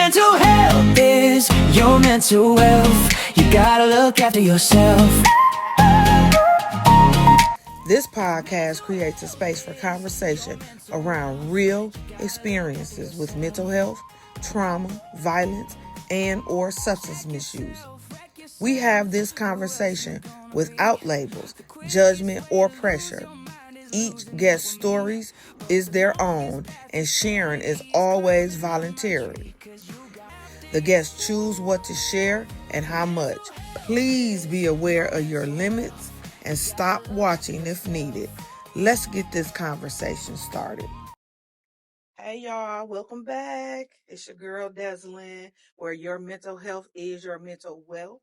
mental health is your mental wealth. You gotta look after yourself. This podcast creates a space for conversation around real experiences with mental health, trauma, violence, and or substance misuse. We have this conversation without labels, judgment, or pressure. Each guest's stories is their own, and sharing is always voluntary. The guests choose what to share and how much. Please be aware of your limits and stop watching if needed. Let's get this conversation started. Hey y'all, welcome back. It's your girl Desilynn, where your mental health is your mental wealth.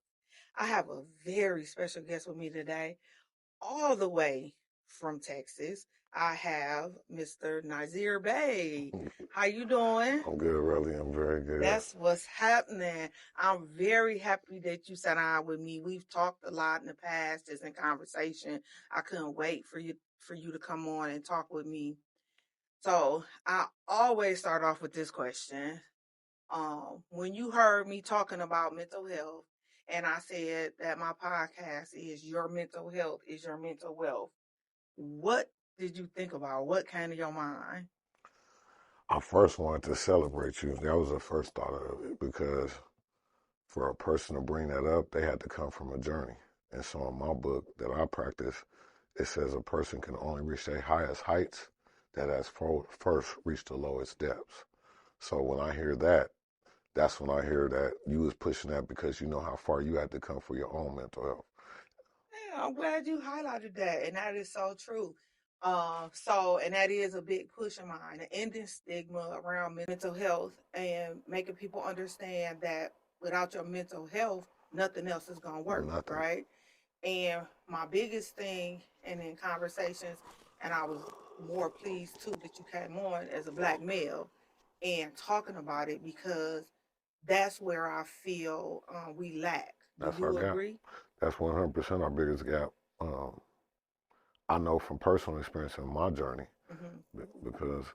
I have a very special guest with me today, all the way from Texas. I have Mr. Nazir Bey. How you doing? I'm good, really. I'm very good. That's what's happening. I'm very happy that you sat down with me. We've talked a lot in the past, just in conversation. I couldn't wait for you to come on and talk with me. So I always start off with this question. When you heard me talking about mental health, and I said that my podcast is Your Mental Health is Your Mental Wealth, what did you think about? What came to your mind? I first wanted to celebrate you. That was the first thought of it, because for a person to bring that up, they had to come from a journey. And so in my book that I practice, it says a person can only reach their highest heights that has first reached the lowest depths. So when I hear that, that's when I hear that you was pushing that because you know how far you had to come for your own mental health. Yeah, I'm glad you highlighted that, and that is so true. And that is a big push of mine, the ending stigma around mental health and making people understand that without your mental health, nothing else is gonna work, Nothing. right? And my biggest thing, and in conversations, and I was more pleased too that you came on as a Black male and talking about it, because that's where I feel we lack. Do That's our you gap. agree? That's 100% our biggest gap. I know from personal experience in my journey, Mm-hmm. because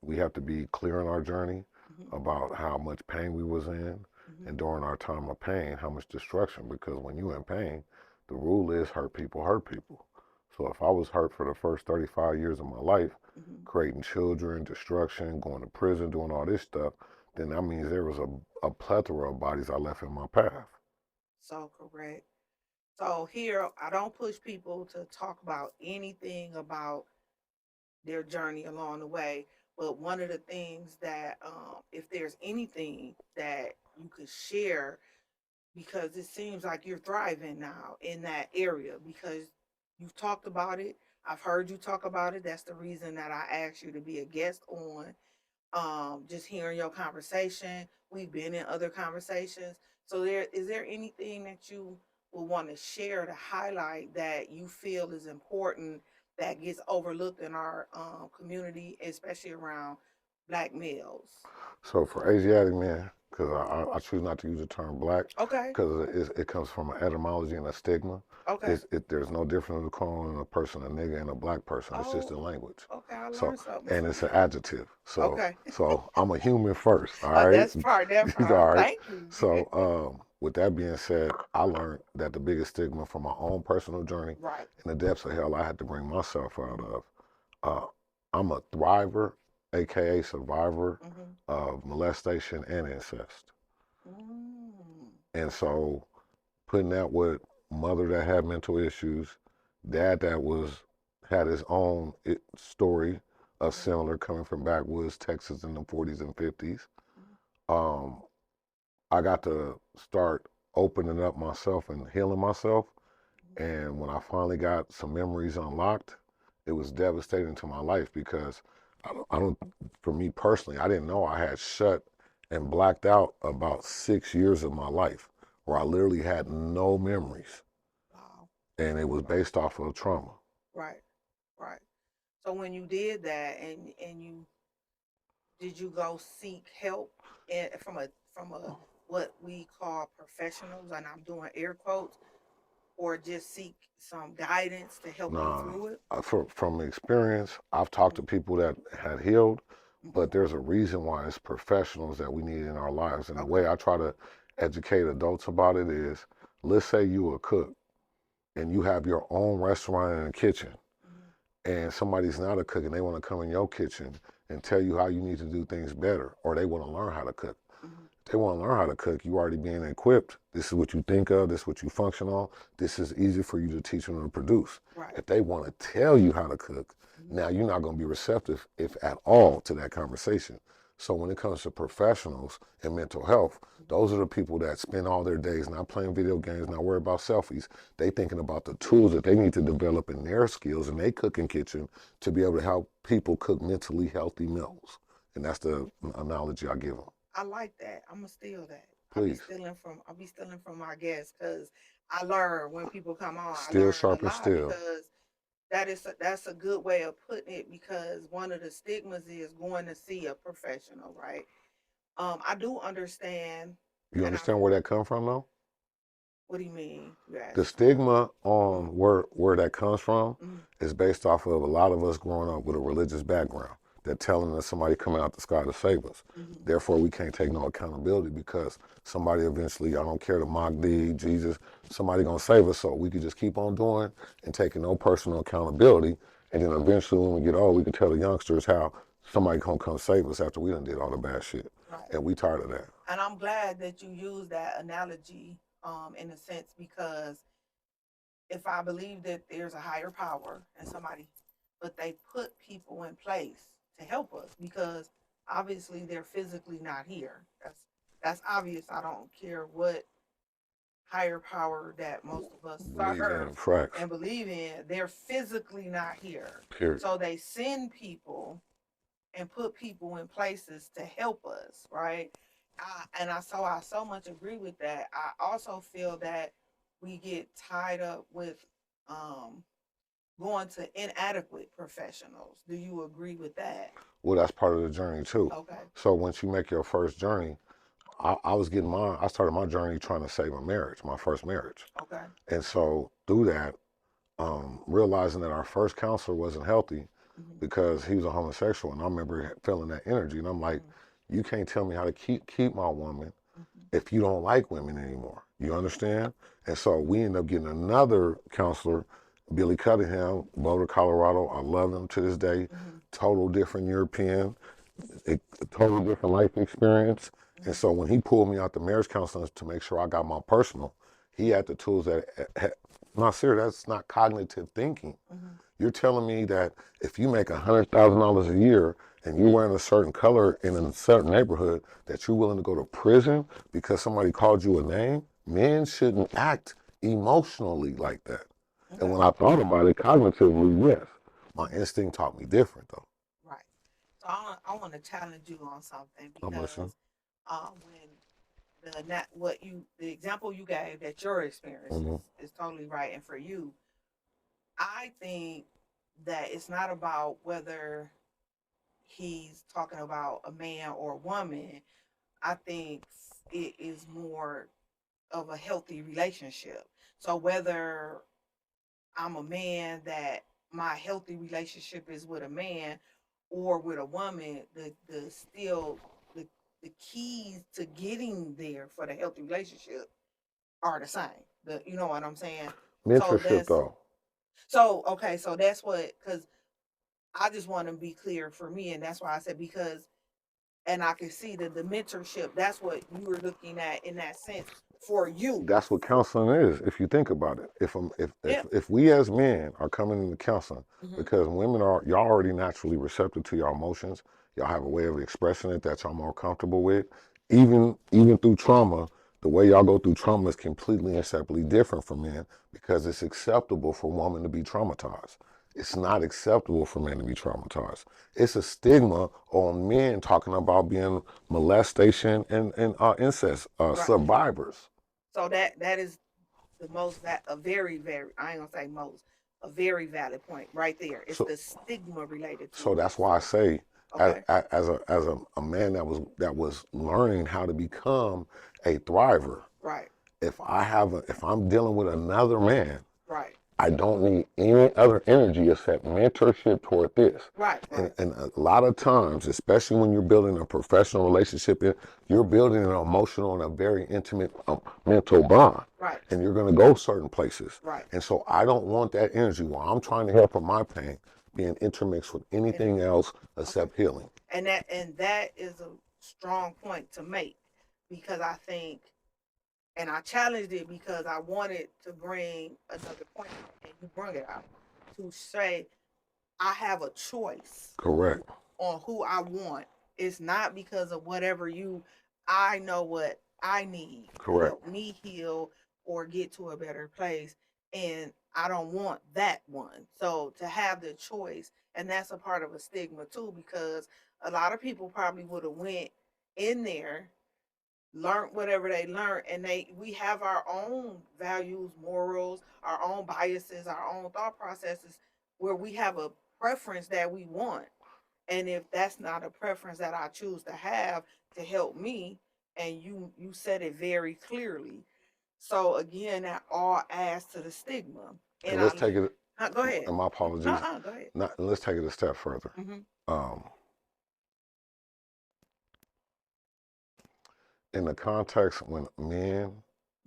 we have to be clear in our journey Mm-hmm. about how much pain we was in, Mm-hmm. and during our time of pain, how much destruction, because when you in pain, the rule is hurt people hurt people. So if I was hurt for the first 35 years of my life, Mm-hmm. creating children, destruction, going to prison, doing all this stuff, then that means there was a plethora of bodies I left in my path. So correct. So here, I don't push people to talk about anything about their journey along the way. But one of the things that, if there's anything that you could share, because it seems like you're thriving now in that area, because you've talked about it. I've heard you talk about it. That's the reason that I asked you to be a guest on. Just hearing your conversation, we've been in other conversations. So is there anything that you would want to share to highlight that you feel is important that gets overlooked in our community, especially around Black males? So for Asiatic men, because I choose not to use the term black, Okay. because it comes from an etymology and a stigma. Okay. There's no difference in calling a person a nigga and a black person. It's just Oh, a language. okay. I So, learned something and from it's an you. adjective. So, Okay. so I'm a human first. All right. That's that All part. right. Thank you. So, with that being said, I learned that the biggest stigma from my own personal journey Right. in the depths of hell I had to bring myself out of. Uh, I'm a thriver, aka survivor Mm-hmm. of molestation and incest. Mm. And so putting that with mother that had mental issues, dad that had his own story of Mm-hmm. similar, coming from backwoods Texas in the 40s and 50s. Mm-hmm. Um, I got to start opening up myself and healing myself. And when I finally got some memories unlocked, it was devastating to my life, because I don't, for me personally, I didn't know I had shut and blacked out about 6 years of my life, where I literally had no memories. Wow. And it was Wow. based off of trauma. Right. Right. So when you did that, and you did you go seek help and from a what we call professionals, and I'm doing air quotes, or just seek some guidance to help you Nah, through it? from experience, I've talked to people that had healed, but there's a reason why it's professionals that we need in our lives. And the way I try to educate adults about it is, let's say you a cook and you have your own restaurant and a kitchen, and somebody's not a cook and they want to come in your kitchen and tell you how you need to do things better, or they want to learn how to cook. If they want to learn how to cook, you already being equipped. This is what you think of, this is what you function on. This is easy for you to teach them to produce. Right. If they want to tell you how to cook, now you're not going to be receptive, if at all, to that conversation. So when it comes to professionals and mental health, those are the people that spend all their days not playing video games, not worried about selfies. They thinking about the tools that they need to develop in their skills in their cooking kitchen to be able to help people cook mentally healthy meals. And that's the analogy I give them. I like that. I'm gonna steal that. Please. I'll be stealing from my guests because I learn when people come on. I Still learn a sharp and lot still. because that's a good way of putting it, because one of the stigmas is going to see a professional, right? I do understand. You And understand where that come from, though? what do you mean? The stigma on where that comes from is based off of a lot of us growing up with a religious background. They're telling us somebody coming out the sky to save us. Therefore, we can't take no accountability because somebody eventually, I don't care, the Mahdi, Jesus, somebody gonna save us. So we could just keep on doing and taking no personal accountability. And then eventually, when we get old, we can tell the youngsters how somebody gonna come save us after we done did all the bad shit. Right. And we tired of that. And I'm glad that you use that analogy, in a sense, because if I believe that there's a higher power and somebody, but they put people in place to help us, because obviously they're physically not here. That's obvious. I don't care what higher power that most of us serve and believe in, they're physically not here. Period. So they send people and put people in places to help us, right? I so much agree with that. I also feel that we get tied up with going to inadequate professionals. Do you agree with that? Well, that's part of the journey too. Okay. So once you make your first journey, I started my journey trying to save a marriage, my first marriage. Okay. And so through that, realizing that our first counselor wasn't healthy because he was a homosexual, and I remember feeling that energy, and I'm like, you can't tell me how to keep my woman if you don't like women anymore. You understand? And so we ended up getting another counselor, Billy Cunningham, Boulder, Colorado. I love him to this day. Total different European, a total different life experience. And so when he pulled me out the marriage counseling to make sure I got my personal, he had the tools that, Nazir, that's not cognitive thinking. You're telling me that if you make $100,000 a year and you're wearing a certain color in a certain neighborhood, that you're willing to go to prison because somebody called you a name? Men shouldn't act emotionally like that. And when I thought about it cognitively, yes. My instinct taught me different, though. Right. So I want to challenge you on something, I'm listening. because when the example you gave, that your experience is totally right, and for you, I think that it's not about whether he's talking about a man or a woman. I think it is more of a healthy relationship. So whether I'm a man, that my healthy relationship is with a man or with a woman, the the keys to getting there for the healthy relationship are the same. You know what I'm saying? Mentorship, though. So okay, so that's what, because I just want to be clear for me, and that's why I said, because, and I can see that the mentorship, that's what you were looking at in that sense for you. That's what counseling is, if you think about it. If we as men are coming into counseling, because women y'all already naturally receptive to your emotions, y'all have a way of expressing it that y'all more comfortable with. Even through trauma, the way y'all go through trauma is completely and separately different from men, because it's acceptable for women to be traumatized. It's not acceptable for men to be traumatized. It's a stigma on men talking about being molestation and incest survivors. So that is a very, I ain't gonna say most, a very valid point right there. It's the stigma related to So it. that's why I say, Okay. as a man that was learning how to become a thriver. Right. If I'm dealing with another man, right, I don't need any other energy except mentorship toward this. Right. And a lot of times, especially when you're building a professional relationship, you're building an emotional and a very intimate mental bond. Right. And you're going to go certain places. Right. And so I don't want that energy while I'm trying to help from my pain being intermixed with anything else except healing. And that is a strong point to make, because I think, and I challenged it because I wanted to bring another point, and you bring it out, to say I have a choice. Correct. On who I want. It's not because of whatever I know what I need. Correct. To help me heal or get to a better place. And I don't want that one. So to have the choice, and that's a part of a stigma too, because a lot of people probably would have went in there, learned whatever they learned, and we have our own values, morals, our own biases, our own thought processes, where we have a preference that we want. And if that's not a preference that I choose to have to help me, and you said it very clearly. So again, that all adds to the stigma. And let's take it. Go ahead. And my apologies. Go ahead. Let's take it a step further. Mm-hmm. In the context when men,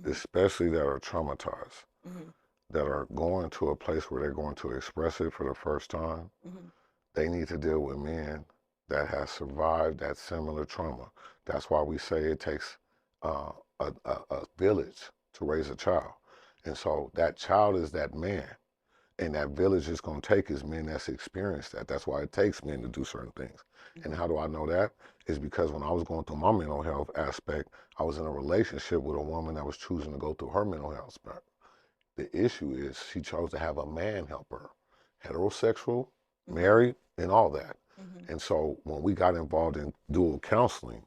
especially that are traumatized, that are going to a place where they're going to express it for the first time, they need to deal with men that have survived that similar trauma. That's why we say it takes a village to raise a child. And so that child is that man. And that village is going to take is men that's experienced that. That's why it takes men to do certain things. And how do I know that? Is because when I was going through my mental health aspect, I was in a relationship with a woman that was choosing to go through her mental health aspect. The issue is she chose to have a man help her, heterosexual, married, and all that. And so when we got involved in dual counseling,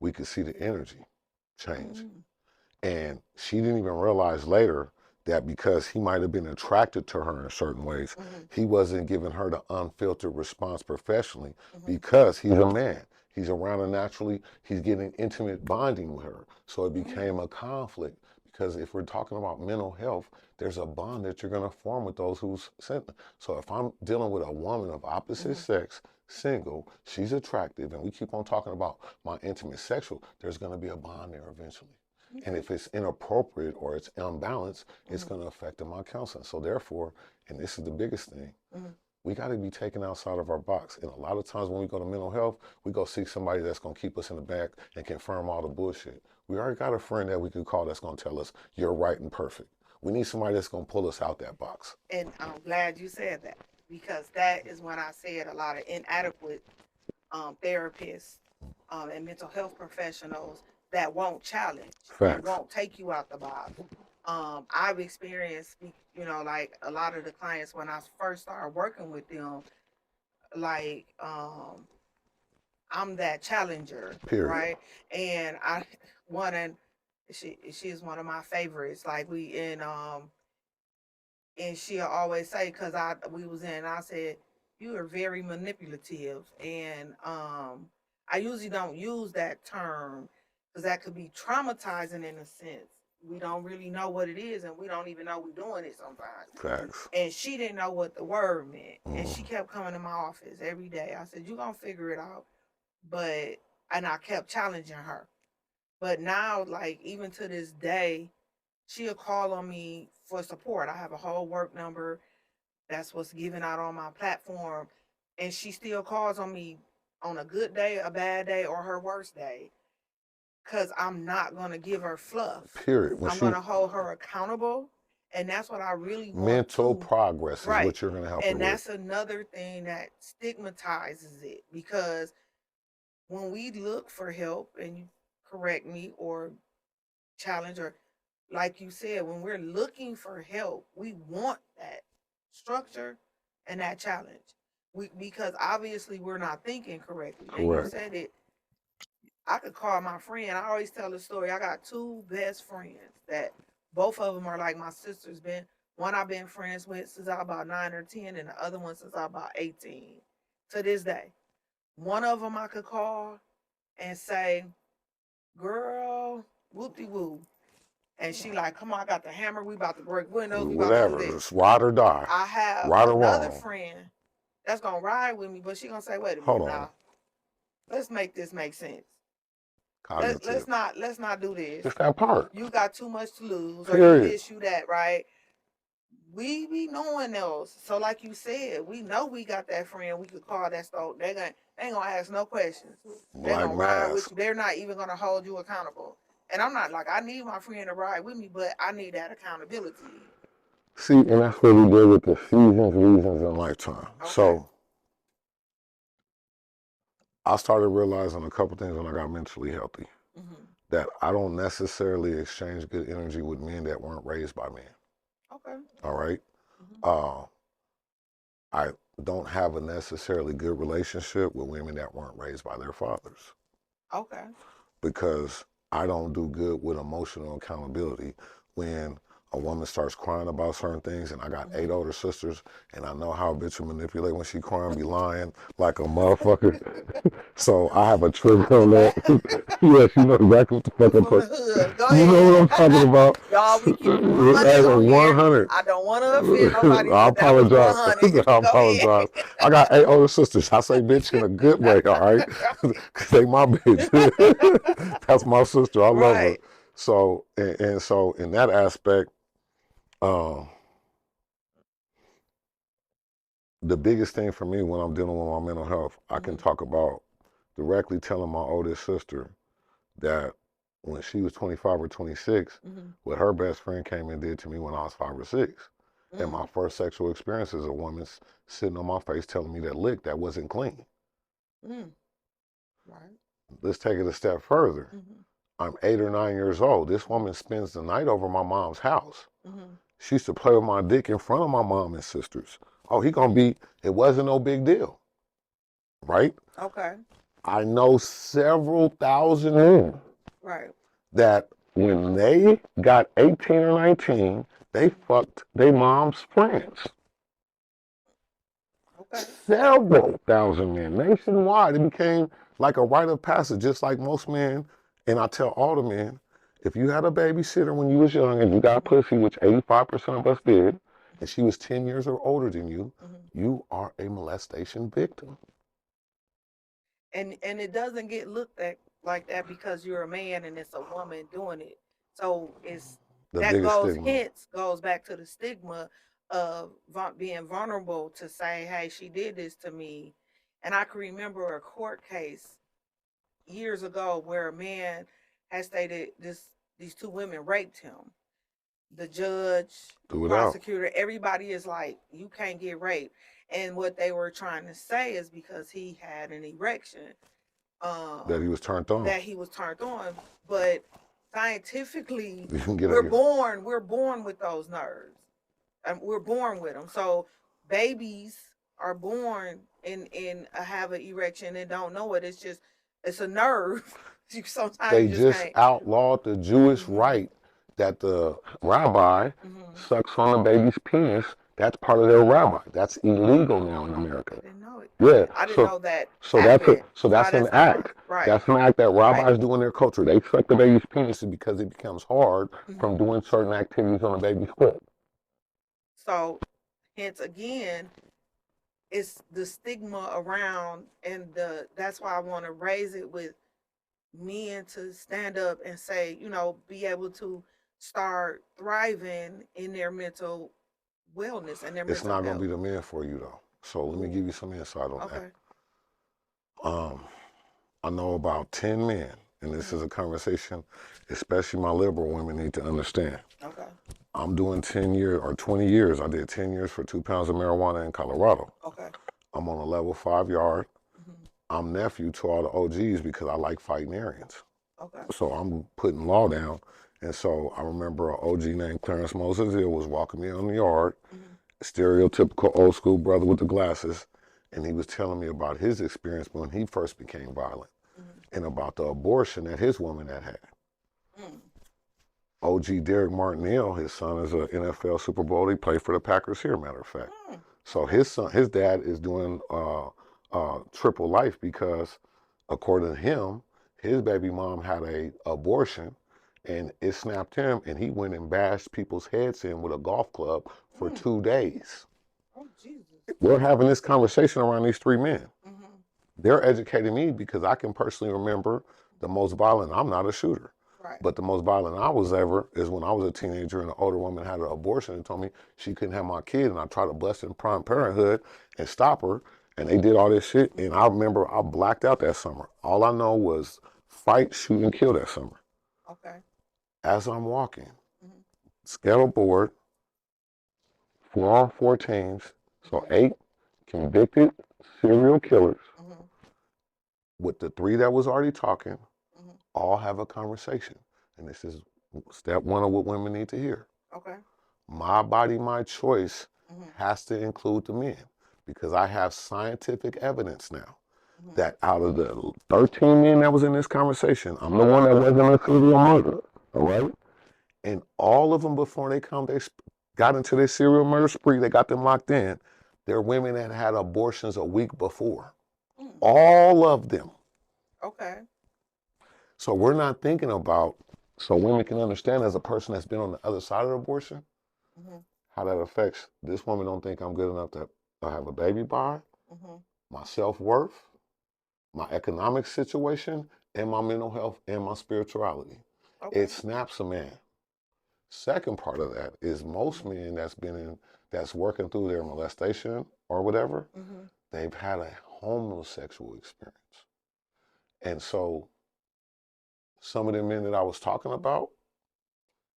we could see the energy change. And she didn't even realize later that because he might have been attracted to her in certain ways, he wasn't giving her the unfiltered response professionally because he's a man. He's around her naturally. He's getting intimate bonding with her. So it became a conflict, because if we're talking about mental health, there's a bond that you're going to form with those who's sent. So if I'm dealing with a woman of opposite sex, single, she's attractive, and we keep on talking about my intimate sexual, there's going to be a bond there eventually. And if it's inappropriate or it's unbalanced, it's going to affect my counseling. So therefore, and this is the biggest thing, we got to be taken outside of our box. And a lot of times when we go to mental health, we go seek somebody that's going to keep us in the back and confirm all the bullshit. We already got a friend that we could call that's going to tell us, you're right and perfect. We need somebody that's going to pull us out that box. And I'm glad you said that, because that is when I said a lot of inadequate therapists and mental health professionals that won't challenge, and won't take you out the box. I've experienced, like a lot of the clients when I first started working with them, like I'm that challenger, Period. right? And she is one of my favorites. Like and she'll always say, because I said, you are very manipulative, and I usually don't use that term because that could be traumatizing in a sense. We don't really know what it is, and we don't even know we're doing it sometimes. Facts. And she didn't know what the word meant, and she kept coming to my office every day. I said, you're going to figure it out. And I kept challenging her. But now, like, even to this day, she'll call on me for support. I have a whole work number. That's what's given out on my platform. And she still calls on me on a good day, a bad day, or her worst day. Because I'm not going to give her fluff. Period. I'm going to hold her accountable. And that's what I really want. Mental progress is what you're going to help her with. And that's another thing that stigmatizes it. Because when we look for help, and you correct me or challenge, or like you said, when we're looking for help, we want that structure and that challenge. Because obviously we're not thinking correctly. Correct. And you said it. I could call my friend. I always tell the story. I got two best friends that both of them are like my sisters. One I've been friends with since I was about 9 or 10, and the other one since I was about 18. To this day, one of them I could call and say, girl, whoop-de-woo, and she like, come on, I got the hammer. We about to break windows. We about to do Whatever. this. It's ride or die. I have Right or another wrong. friend that's gonna ride with me, but she gonna say, wait a Hold minute on. now. Let's make this make sense. Cognitive. Let's not do this. It's that part. You got too much to lose, or Period. you this, you that, right? We be knowing those. So like you said, we know we got that friend we could call that store. They ain't gonna ask no questions. They're Black gonna ride with mask. you. They're not even gonna hold you accountable. And I'm not like, I need my friend to ride with me, but I need that accountability. See, and that's what we deal with the seasons, reasons, and lifetime. Okay. So I started realizing a couple things when I got mentally healthy. That I don't necessarily exchange good energy with men that weren't raised by men. Okay. All right? I don't have a necessarily good relationship with women that weren't raised by their fathers. Okay. Because I don't do good with emotional accountability. When a woman starts crying about certain things, and I got 8 older sisters, and I know how a bitch will manipulate when she crying, be lying like a motherfucker. So I have a trick on that. Yes, you know exactly what the fuck I'm talking about. You know what I'm talking about. Y'all, we keep it 100 on here. 100. I don't want to offend nobody, I but that was apologize. 100. I apologize. I got 8 older sisters. I say bitch in a good way, all right? Because they my bitch. That's my sister. I love her. So, and so in that aspect, the biggest thing for me when I'm dealing with my mental health, I can talk about directly telling my oldest sister that when she was 25 or 26, what her best friend came and did to me when I was 5 or 6. And my first sexual experience is a woman sitting on my face telling me that lick that wasn't clean. Right. Let's take it a step further. I'm 8 or 9 years old. This woman spends the night over my mom's house. She used to play with my dick in front of my mom and sisters. Oh, it wasn't no big deal. Right? Okay. I know several thousand men. Right. That when they got 18 or 19, they fucked their mom's friends. Okay. Several thousand men nationwide. It became like a rite of passage, just like most men. And I tell all the men, if you had a babysitter when you was young and you got pussy, which 85% of us did, and she was 10 years or older than you, you are a molestation victim. And it doesn't get looked at like that because you're a man and it's a woman doing it. So it's goes back to the stigma of being vulnerable to say, hey, she did this to me. And I can remember a court case years ago where a man had stated these 2 women raped him. The judge, the prosecutor, everybody is like, you can't get raped. And what they were trying to say is because he had an erection. That he was turned on. But scientifically, we're born with those nerves. And we're born with them. So babies are born and have an erection and don't know it. It's a nerve. Sometimes they you just can't. Outlawed the Jewish right that the rabbi sucks on the baby's penis. That's part of their rabbi. That's illegal now in America. I didn't know it. Yeah, I didn't know that. So that's an act. Right. That's an act that rabbis do in their culture. They suck the baby's penis because it becomes hard from doing certain activities on the baby's foot. So, hence again, it's the stigma around, and that's why I want to raise it with men to stand up and say, be able to start thriving in their mental wellness and their mental health. It's not going to be the men for you though. So let me give you some insight on that. I know about 10 men, and this is a conversation, especially my liberal women need to understand. Okay. I'm doing 10 years or 20 years. I did 10 years for 2 pounds of marijuana in Colorado. Okay. I'm on a level 5 yard. I'm nephew to all the OGs because I like fighting Aryans. Okay. So I'm putting law down. And so I remember an OG named Clarence Moses Hill was walking me on the yard, stereotypical old school brother with the glasses. And he was telling me about his experience when he first became violent and about the abortion that his woman had had. OG Derek Martinell, his son is an NFL Super Bowl. He played for the Packers here, matter of fact. So his dad is doing triple life because, according to him, his baby mom had a abortion, and it snapped him, and he went and bashed people's heads in with a golf club for 2 days. Oh, Jesus. We're having this conversation around these 3 men. Mm-hmm. They're educating me because I can personally remember the most violent. I'm not a shooter. Right. But the most violent I was ever is when I was a teenager and an older woman had an abortion and told me she couldn't have my kid, and I tried to bless in Planned Parenthood and stop her, and they did all this shit, and I remember I blacked out that summer. All I know was fight, shoot, and kill that summer. Okay. As I'm walking, Mm-hmm. scale board, 4 on 4 teams, so 8 convicted serial killers Mm-hmm. with the 3 that was already talking, Mm-hmm. all have a conversation. And this is step 1 of what women need to hear. Okay. My body, my choice Mm-hmm. has to include the men, because I have scientific evidence now Mm-hmm. that out of the 13 men that was in this conversation, I'm the one that wasn't a serial murderer, all right? And all of them, before they got into their serial murder spree, they got them locked in, they're women that had abortions a week before. Mm. All of them. Okay. So we're not thinking about, so women can understand as a person that's been on the other side of abortion, Mm-hmm. how that affects this woman. Don't think I'm good enough to have a baby by her, Mm-hmm. my self-worth, my economic situation, and my mental health and my spirituality. Okay. It snaps a man. Second part of that is most men that's working through their molestation or whatever, Mm-hmm. they've had a homosexual experience. And so some of the men that I was talking about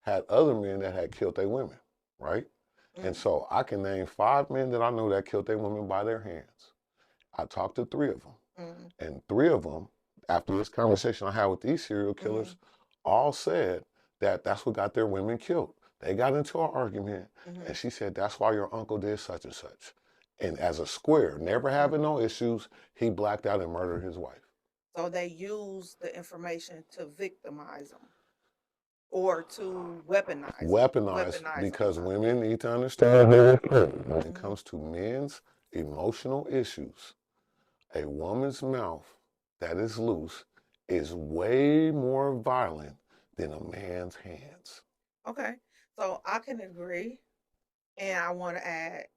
had other men that had killed their women, right? Mm-hmm. And so I can name 5 men that I know that killed their women by their hands. I talked to 3 of them. Mm-hmm. And 3 of them, after this conversation I had with these serial killers, all said that that's what got their women killed. They got into an argument, and she said, that's why your uncle did such and such. And as a square, never having no issues, he blacked out and murdered his wife. So they use the information to victimize them or to weaponize Because them. women need to understand when it comes to men's emotional issues, a woman's mouth that is loose is way more violent than a man's hands. Okay. So I can agree. And I want to add,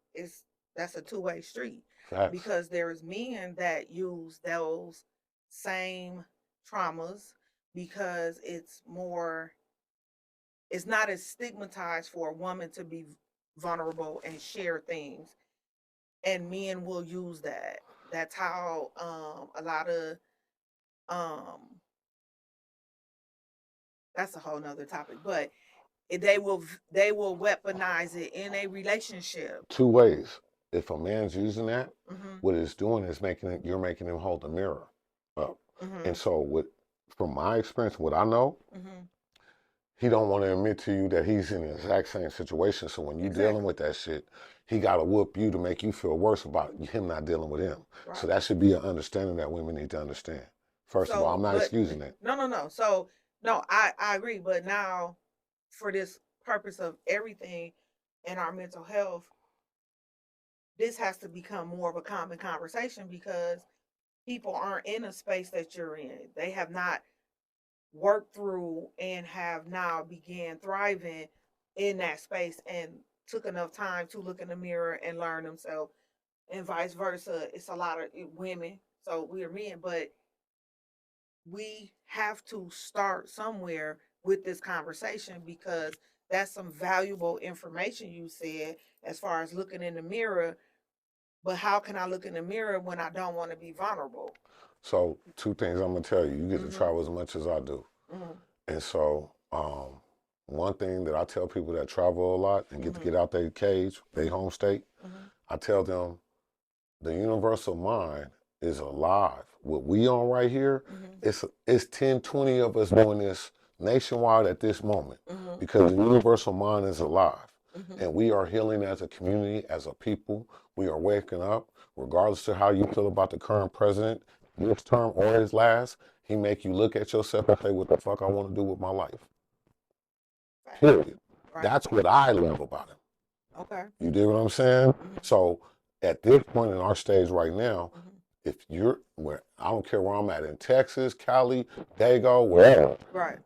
that's a two-way street. Facts. Because there's men that use those same traumas because it's not as stigmatized for a woman to be vulnerable and share things. And men will use that. That's how a lot of um that's a whole nother topic. But they will weaponize it in a relationship. 2 ways. If a man's using that, Mm-hmm. what it's doing is you're making him hold the mirror up. Mm-hmm. And so from my experience, what I know, Mm-hmm. he don't want to admit to you that he's in the exact same situation. So when you're dealing with that shit, he got to whoop you to make you feel worse about him not dealing with him. Right. So that should be an understanding that women need to understand. First of all, I'm not excusing that. No. So, no, I agree. But now, for this purpose of everything in our mental health, this has to become more of a common conversation because people aren't in a space that you're in. They have not worked through and have now began thriving in that space and took enough time to look in the mirror and learn themselves, and vice versa. It's a lot of women, so we're men, but we have to start somewhere with this conversation because that's some valuable information you said as far as looking in the mirror. But how can I look in the mirror when I don't want to be vulnerable? So 2 things I'm gonna tell you. You get to travel as much as I do. And so one thing that I tell people that travel a lot and get to get out their cage, their home state, I tell them the universal mind is alive. What we on right here, it's 10, 20 of us doing this nationwide at this moment because the universal mind is alive. And we are healing as a community, as a people. We are waking up, regardless of how you feel about the current president, this term or his last, he make you look at yourself and say, what the fuck I want to do with my life. Period. Right. That's what I love about him. Okay. You dig what I'm saying? So at this point in our stage right now, if you're I don't care where I'm at, in Texas, Cali, Dago, wherever. Right.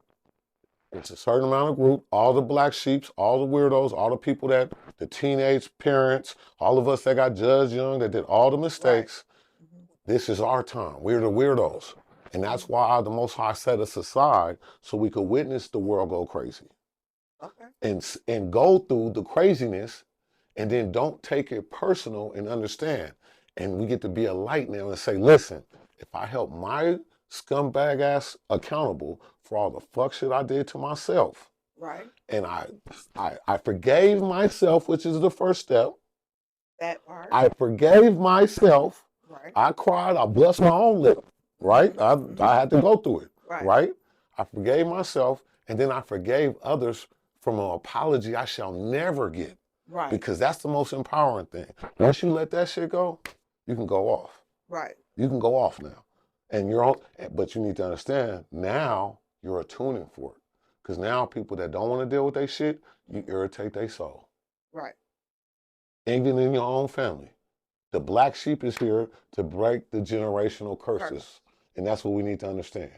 It's a certain amount of group, all the black sheeps, all the weirdos, all the people that, the teenage parents, all of us that got judged young, that did all the mistakes. Right. This is our time. We're the weirdos. And that's why the Most High set us aside so we could witness the world go crazy. Okay. And go through the craziness and then don't take it personal and understand. And we get to be a light now and say, listen, if I help my scumbag ass accountable for all the fuck shit I did to myself, Right. and I forgave myself, which is the first step. That part. I forgave myself. Right. I cried. I blessed my own lip. Right. I had to go through it. Right. I forgave myself, and then I forgave others from an apology I shall never get. Right. Because that's the most empowering thing. Once you let that shit go, you can go off. Right. You can go off now. And you're on, but you need to understand, now you're attuning for it. Because now people that don't want to deal with their shit, you irritate their soul. Right. Even in your own family. The black sheep is here to break the generational curses. And that's what we need to understand.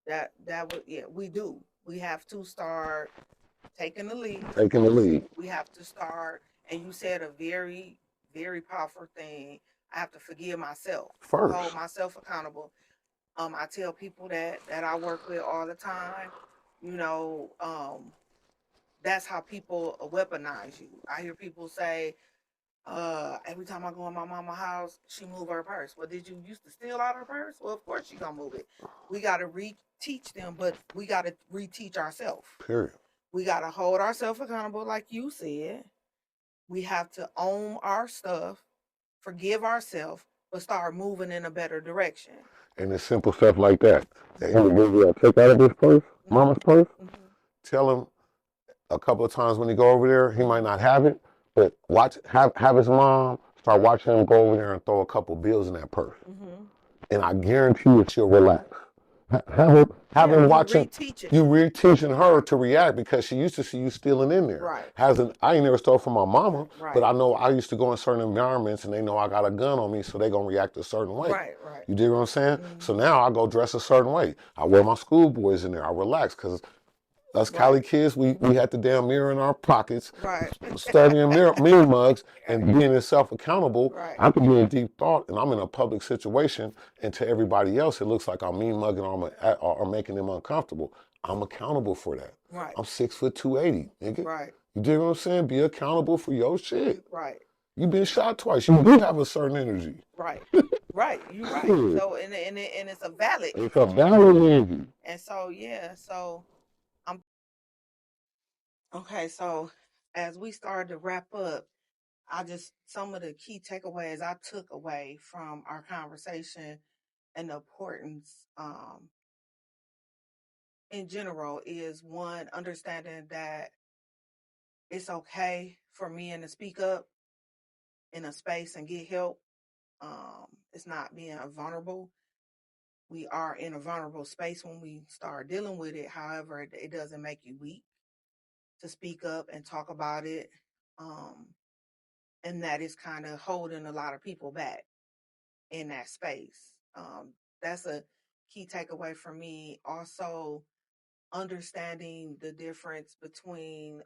That would, yeah, we do. We have to start taking the lead. Taking the lead. We have to start, and you said a very, very powerful thing. I have to forgive myself. First. Hold myself accountable. I tell people that I work with all the time, you know, that's how people weaponize you. I hear people say, every time I go in my mama's house, she move her purse. Well, did you used to steal out her purse? Well, of course she gonna move it. We gotta reteach them, but we gotta reteach ourselves. Period. We gotta hold ourselves accountable, like you said. We have to own our stuff, forgive ourselves, but start moving in a better direction. And it's simple stuff like that. The individual take out of his purse, mama's purse, tell him a couple of times when he go over there, he might not have it, but have his mom start watching him go over there and throw a couple bills in that purse. And I guarantee you she'll relax. Have him watching. You reteaching her to react because she used to see you stealing in there. Right. I ain't never stole from my mama, but I know I used to go in certain environments and they know I got a gun on me, so they gonna react a certain way. Right. You dig what I'm saying? So now I go dress a certain way. I wear my schoolboys in there. I relax because us Cali kids, we had the damn mirror in our pockets, studying mirror mugs, and being self-accountable. I could be in deep thought, and I'm in a public situation, and to everybody else, it looks like I'm mean mugging or making them uncomfortable. I'm accountable for that. I'm 6'2", 280, nigga. You dig what I'm saying? Be accountable for your shit. You've been shot twice. You do have a certain energy. You're right. So and it's a valid. It's a valid energy. And so okay, so as we start to wrap up, some of the key takeaways I took away from our conversation and the importance in general is, one, understanding that it's okay for men to speak up in a space and get help. It's not being vulnerable. We are in a vulnerable space when we start dealing with it. However, it doesn't make you weak to speak up and talk about it. And that is kind of holding a lot of people back in that space. That's a key takeaway for me. Also, understanding the difference between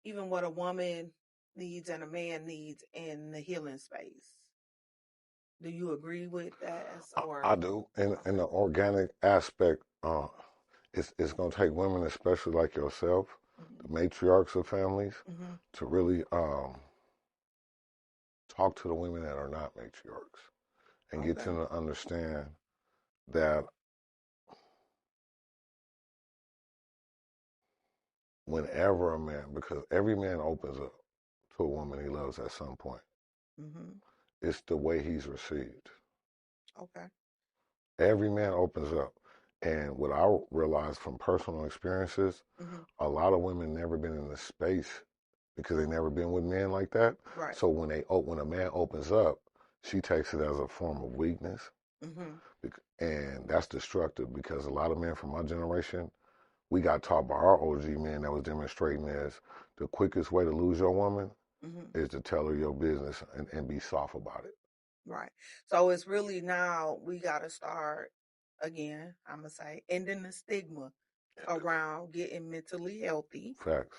even what a woman needs and a man needs in the healing space. Do you agree with that? Or I do. In the organic aspect, it's going to take women, especially like yourself, the matriarchs of families, to really talk to the women that are not matriarchs and get them to understand that whenever a man, because every man opens up to a woman he loves at some point, it's the way he's received. Every man opens up. And what I realized from personal experiences, a lot of women never been in the space because they never been with men like that. So when a man opens up, she takes it as a form of weakness. And that's destructive because a lot of men from my generation, we got taught by our OG men that was demonstrating as the quickest way to lose your woman is to tell her your business and be soft about it. So it's really now we got to start, again, I'm going to say, ending the stigma around getting mentally healthy, Facts.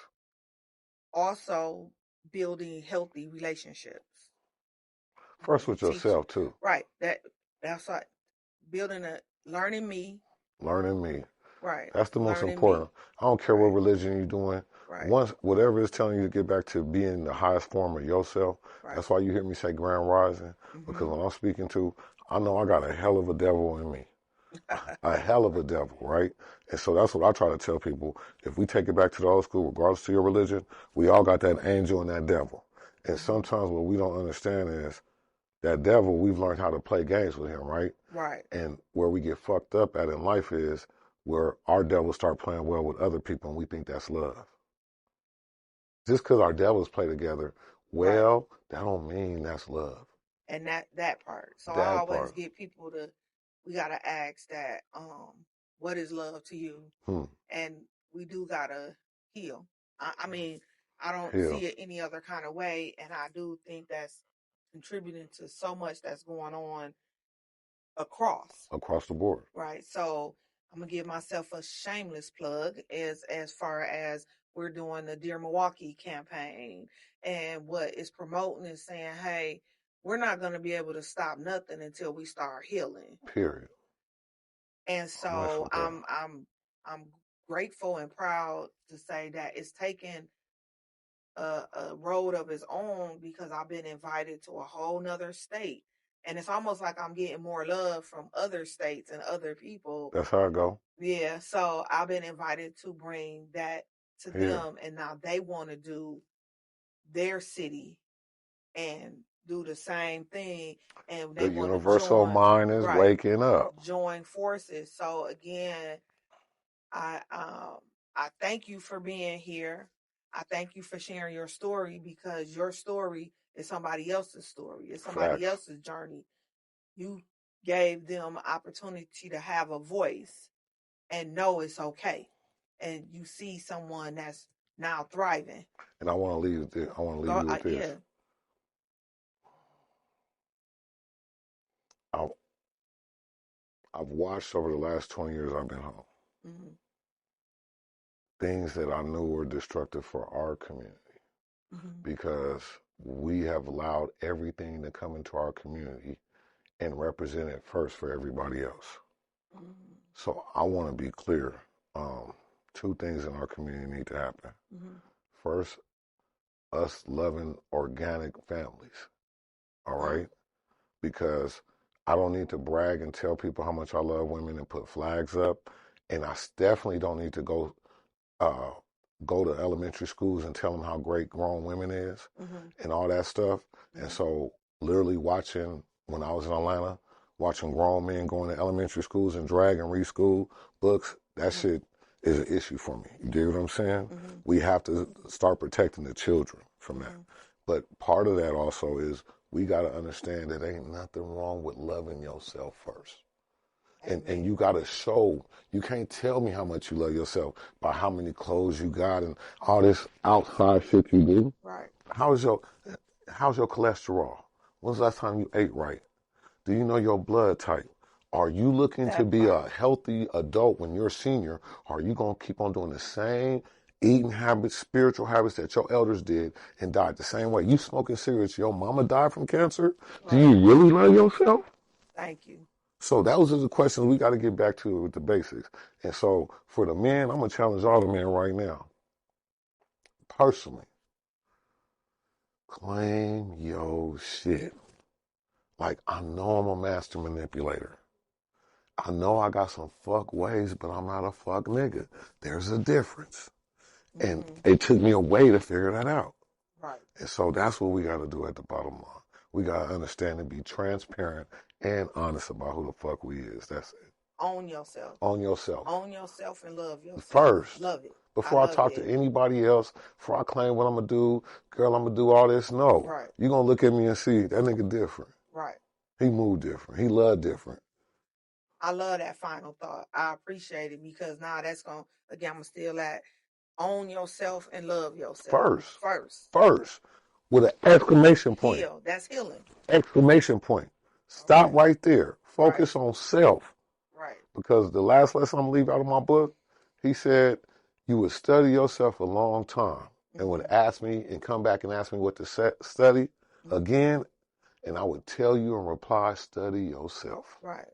also building healthy relationships. First You with teach, yourself too. right? That's like building learning me, Learning me. right? That's the most Learning important. me, I don't care what right? religion you're doing. Right, Once whatever is telling you to get back to being the highest form of yourself, right. that's why you hear me say grand rising. Because Mm-hmm. when I'm speaking to, I know I got a hell of a devil in me. A hell of a devil, right? And so that's what I try to tell people. If we take it back to the old school, regardless to your religion, we all got that angel and that devil. And Mm-hmm. sometimes what we don't understand is that devil, we've learned how to play games with him, right? Right. And where we get fucked up at in life is where our devils start playing well with other people and we think that's love. Just because our devils play together Right. well, that don't mean that's love. And that part. So I That always part. get people to, we gotta ask that, what is love to you? Hmm. And we do gotta heal. I mean, I don't see Heal it any other kind of way, and I do think that's contributing to so much that's going on across. across the board. Right. So I'm gonna give myself a shameless plug as far as we're doing the Dear Milwaukee campaign, and what it's promoting is saying, hey, we're not gonna be able to stop nothing until we start healing. Period. And I'm messing so with that. I'm grateful and proud to say that it's taken a road of its own, because I've been invited to a whole nother state. And it's almost like I'm getting more love from other states and other people. That's how I go. Yeah. So I've been invited to bring that to Here. them. And now they want to do their city and do the same thing. And they The want to universal join, mind is right, waking up. join forces. So again, I um I thank you for being here. I thank you for sharing your story, because your story is somebody else's story. It's somebody Facts. else's journey. You gave them opportunity to have a voice and know it's okay. And you see someone that's now thriving. And I want to leave. I want to leave Go, you with this. yeah. I, I've watched over the last 20 years I've been home Mm-hmm. things that I knew were destructive for our community Mm-hmm. because we have allowed everything to come into our community and represent it first for everybody else. Mm-hmm. So I want to be clear. Two things in our community need to happen. Mm-hmm. First, us loving organic families. All right? Because I don't need to brag and tell people how much I love women and put flags up. And I definitely don't need to uh, go to elementary schools and tell them how great grown women is Mm-hmm. and all that stuff. And Mm-hmm. so literally watching, when I was in Atlanta, watching grown men going to elementary schools and drag and read school books, that Mm-hmm. shit is an issue for me. You dig what I'm saying? Mm-hmm. We have to start protecting the children from that. Mm-hmm. But part of that also is we got to understand that ain't nothing wrong with loving yourself first. And you got to show, you can't tell me how much you love yourself by how many clothes you got and all this outside shit you do. Right. How's your cholesterol? When's the last time you ate right? Do you know your blood type? Are you looking to That be part. a healthy adult when you're a senior? Or are you going to keep on doing the same eating habits, spiritual habits that your elders did and died the same way? You smoking cigarettes, your mama died from cancer? Do Right. you really love yourself? Thank you. So those are the questions we got to get back to with the basics. And so for the men, I'm going to challenge all the men right now. Personally, claim your shit. Like, I know I'm a master manipulator. I know I got some fuck ways, but I'm not a fuck nigga. There's a difference. And Mm-hmm. it took me a way to figure that out. Right. And so that's what we got to do at the bottom line. We got to understand and be transparent and honest about who the fuck we is. That's it. Own yourself. Own yourself. Own yourself and love yourself. First. Love it. Before I love talk it. to anybody else, before I claim what I'm going to do, girl, I'm going to do all this. No. Right. You're going to look at me and see that nigga different. Right. He moved different. He loved different. I love that final thought. I appreciate it, because now that's going to, again, I'm going to still at own yourself and love yourself. First. With an exclamation point. Heal. That's healing. Exclamation point. Stop right there. Right. Focus on self. Right. Because the last lesson I'm going to leave out of my book, He said you would study yourself a long time and would ask me and come back and ask me what to study again, and I would tell you in reply, study yourself. Right.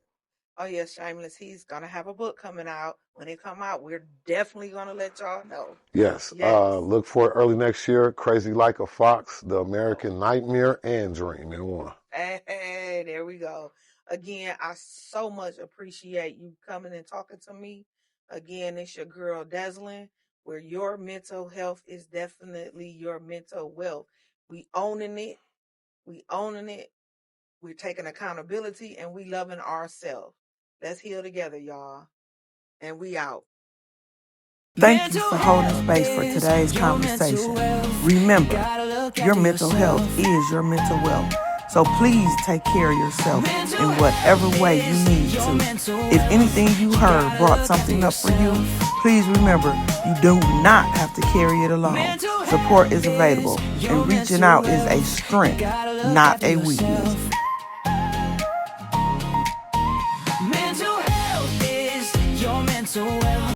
Oh, yes, Shameless. He's going to have a book coming out. When it come out, we're definitely going to let y'all know. Yes. Look for it early next year. Crazy Like a Fox, The American Nightmare and Dream in one. Hey, there we go. Again, I so much appreciate you coming and talking to me. Again, it's your girl, Desilynn, where your mental health is definitely your mental wealth. We owning it. We owning it. We're taking accountability and we loving ourselves. Let's heal together, y'all. And we out. Thank you for holding space for today's conversation. Remember, your mental health is your mental wealth. So please take care of yourself in whatever way you need to. If anything you heard brought something up for you, please remember you do not have to carry it alone. Support is available, and reaching out is a strength, not a weakness.